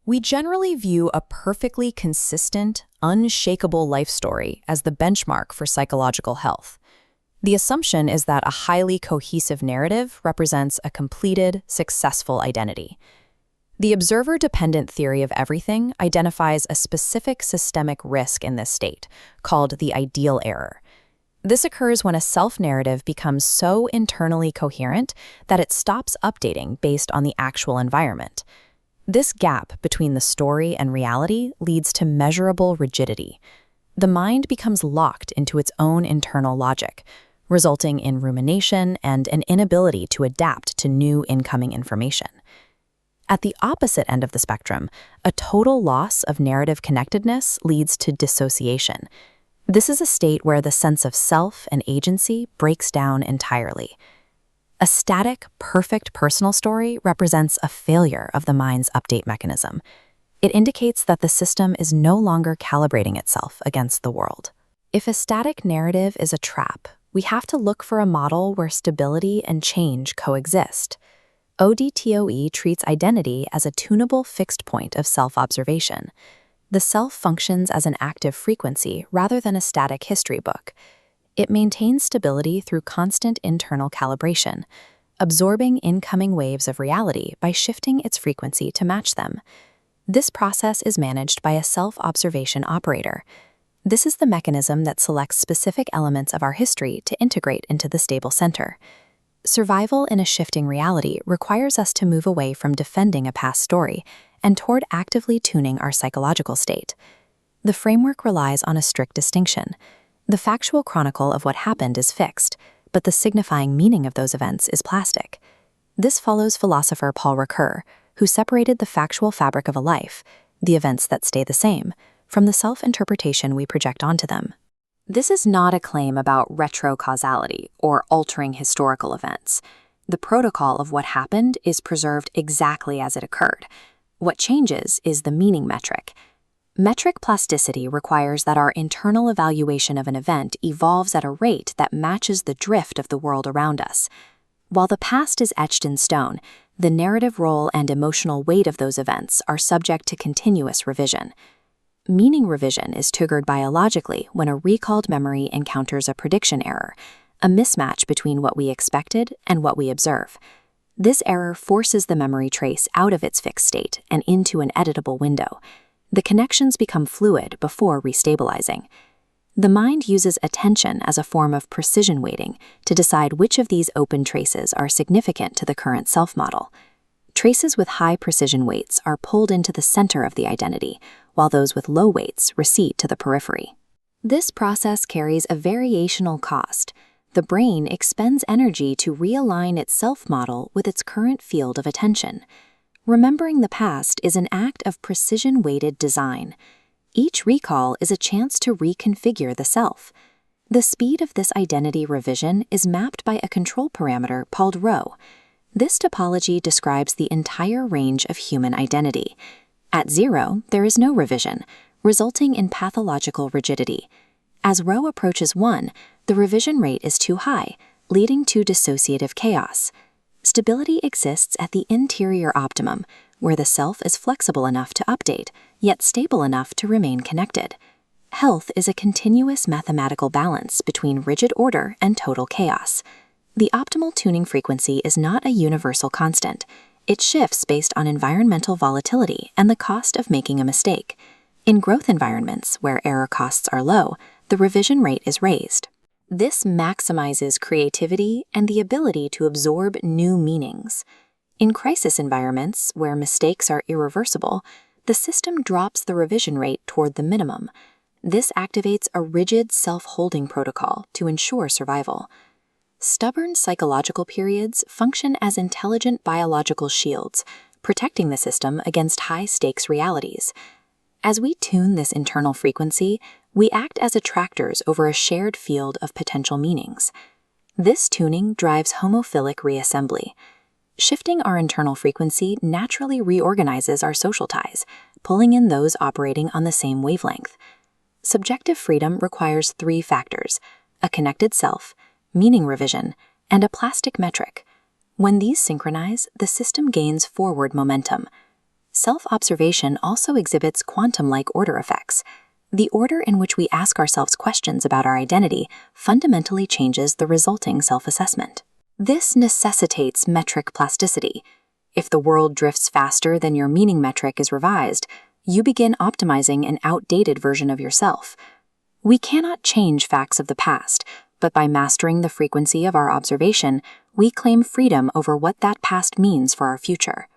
We generally view a perfectly consistent, unshakable life story as the benchmark for psychological health. The assumption is that a highly cohesive narrative represents a completed, successful identity. The observer-dependent theory of everything identifies a specific systemic risk in this state, called the ideal error. This occurs when a self-narrative becomes so internally coherent that it stops updating based on the actual environment. This gap between the story and reality leads to measurable rigidity. The mind becomes locked into its own internal logic, resulting in rumination and an inability to adapt to new incoming information. At the opposite end of the spectrum, a total loss of narrative connectedness leads to dissociation. This is a state where the sense of self and agency breaks down entirely. A static, perfect personal story represents a failure of the mind's update mechanism. It indicates that the system is no longer calibrating itself against the world. If a static narrative is a trap, we have to look for a model where stability and change coexist. ODTOE treats identity as a tunable fixed point of self-observation. The self functions as an active frequency rather than a static history book. It maintains stability through constant internal calibration, absorbing incoming waves of reality by shifting its frequency to match them. This process is managed by a self-observation operator. This is the mechanism that selects specific elements of our history to integrate into the stable center. Survival in a shifting reality requires us to move away from defending a past story and toward actively tuning our psychological state. The framework relies on a strict distinction. The factual chronicle of what happened is fixed, but the signifying meaning of those events is plastic. This follows philosopher Paul Ricoeur, who separated the factual fabric of a life, the events that stay the same, from the self-interpretation we project onto them. This is not a claim about retrocausality or altering historical events. The protocol of what happened is preserved exactly as it occurred. What changes is the meaning metric. Metric plasticity requires that our internal evaluation of an event evolves at a rate that matches the drift of the world around us. While the past is etched in stone, the narrative role and emotional weight of those events are subject to continuous revision. Meaning revision is triggered biologically when a recalled memory encounters a prediction error, a mismatch between what we expected and what we observe. This error forces the memory trace out of its fixed state and into an editable window. The connections become fluid before restabilizing. The mind uses attention as a form of precision weighting to decide which of these open traces are significant to the current self-model. Traces with high precision weights are pulled into the center of the identity, while those with low weights recede to the periphery. This process carries a variational cost. The brain expends energy to realign its self-model with its current field of attention. Remembering the past is an act of precision-weighted design. Each recall is a chance to reconfigure the self. The speed of this identity revision is mapped by a control parameter called rho. This topology describes the entire range of human identity. At 0, there is no revision, resulting in pathological rigidity. As rho approaches 1, the revision rate is too high, leading to dissociative chaos. Stability exists at the interior optimum, where the self is flexible enough to update, yet stable enough to remain connected. Health is a continuous mathematical balance between rigid order and total chaos. The optimal tuning frequency is not a universal constant. It shifts based on environmental volatility and the cost of making a mistake. In growth environments, where error costs are low, the revision rate is raised. This maximizes creativity and the ability to absorb new meanings. In crisis environments, where mistakes are irreversible, the system drops the revision rate toward the minimum. This activates a rigid self-holding protocol to ensure survival. Stubborn psychological periods function as intelligent biological shields, protecting the system against high-stakes realities. As we tune this internal frequency, we act as attractors over a shared field of potential meanings. This tuning drives homophilic reassembly. Shifting our internal frequency naturally reorganizes our social ties, pulling in those operating on the same wavelength. Subjective freedom requires 3 factors: a connected self, meaning revision, and a plastic metric. When these synchronize, the system gains forward momentum. self-observation also exhibits quantum-like order effects. The order in which we ask ourselves questions about our identity fundamentally changes the resulting self-assessment. This necessitates metric plasticity. If the world drifts faster than your meaning metric is revised, you begin optimizing an outdated version of yourself. We cannot change facts of the past, but by mastering the frequency of our observation, we claim freedom over what that past means for our future.